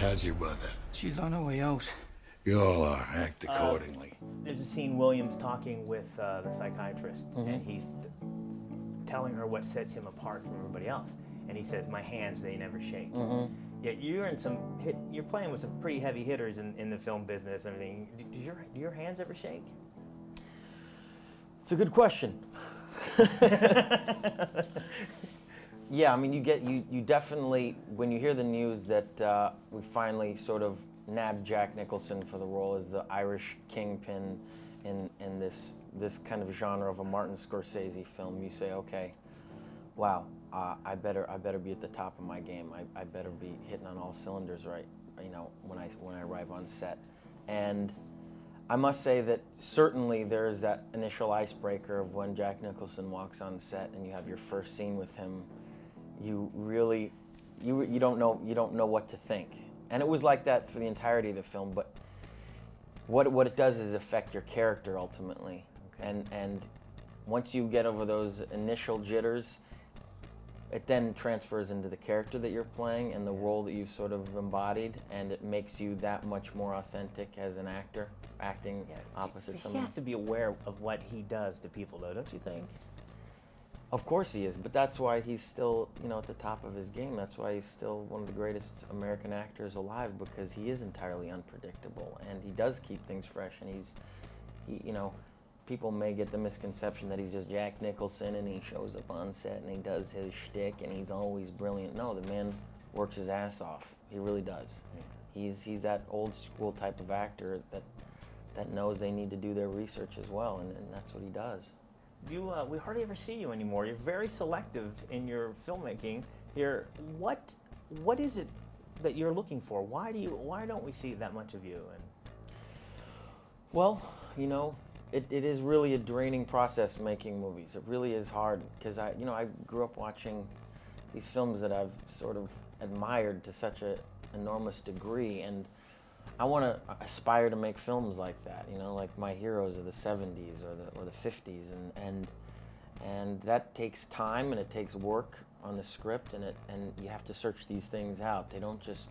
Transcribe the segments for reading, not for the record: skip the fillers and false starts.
How's your mother? She's on her way out. You all are. Act accordingly. There's a scene Williams talking with the psychiatrist, and he's telling her what sets him apart from everybody else. And he says, "My hands, they never shake." Yet you're in you're playing with some pretty heavy hitters in the film business and everything. Do your hands ever shake? It's a good question. Yeah, I mean, you definitely, when you hear the news that we finally sort of nabbed Jack Nicholson for the role as the Irish kingpin in this kind of genre of a Martin Scorsese film, you say, okay, wow, I better be at the top of my game. I better be hitting on all cylinders right, you know, when I arrive on set. And I must say that certainly there's that initial icebreaker of when Jack Nicholson walks on set and you have your first scene with him. You really, you don't know what to think. And it was like that for the entirety of the film, but what it does is affect your character ultimately. Okay. And once you get over those initial jitters, it then transfers into the character that you're playing and the role that you've sort of embodied, and it makes you that much more authentic as an actor, acting opposite someone. He has to be aware of what he does to people, though, don't you think? Of course he is, but that's why he's still, you know, at the top of his game. That's why he's still one of the greatest American actors alive, because he is entirely unpredictable and he does keep things fresh. And you know, people may get the misconception that he's just Jack Nicholson and he shows up on set and he does his shtick and he's always brilliant. No, the man works his ass off. He really does. Yeah. He's that old school type of actor that knows they need to do their research as well, and that's what he does. We hardly ever see you anymore. You're very selective in your filmmaking. What is it that you're looking for? Why don't we see that much of you? Well, you know, it is really a draining process making movies. It really is hard, because I grew up watching these films that I've sort of admired to such an enormous degree, and I want to aspire to make films like that, you know, like my heroes of the 70s or the 50s, and that takes time and it takes work on the script, and you have to search these things out. They don't just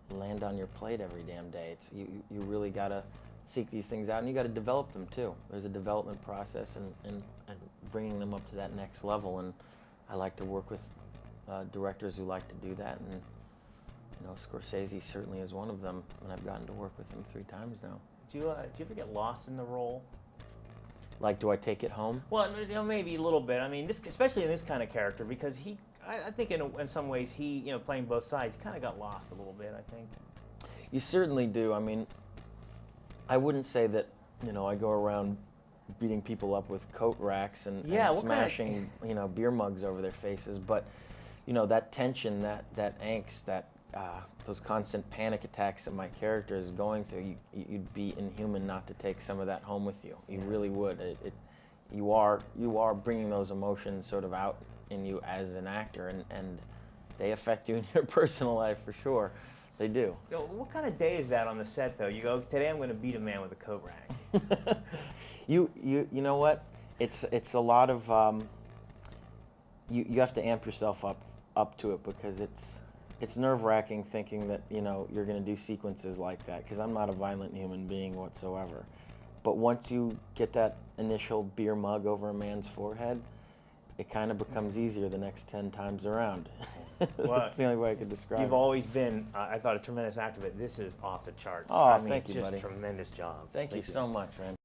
land on your plate every damn day. You really got to seek these things out, and you got to develop them too. There's a development process and bringing them up to that next level, and I like to work with directors who like to do that, and you know, Scorsese certainly is one of them, and I've gotten to work with him 3 times now. Do you ever get lost in the role? Like, do I take it home? Well, you know, maybe a little bit. I mean, especially in this kind of character, because I think in some ways he, you know, playing both sides, kind of got lost a little bit, I think. You certainly do. I mean, I wouldn't say that, you know, I go around beating people up with coat racks and smashing, you know, beer mugs over their faces, but, you know, that tension, that angst, those constant panic attacks that my character is going through, you'd be inhuman not to take some of that home with you. You really would. You are bringing those emotions sort of out in you as an actor, and they affect you in your personal life for sure. They do. You know, what kind of day is that on the set, though? You go, today I'm going to beat a man with a coat rack. You know what? It's a lot of you have to amp yourself up to it, because it's nerve-wracking thinking that, you know, you're going to do sequences like that, because I'm not a violent human being whatsoever. But once you get that initial beer mug over a man's forehead, it kind of becomes easier the next 10 times around. Well, that's the only way I could describe it. You've always been, I thought, a tremendous actor, but this is off the charts. Oh, I mean, thank you, just buddy. Tremendous job. Thank you so much, man.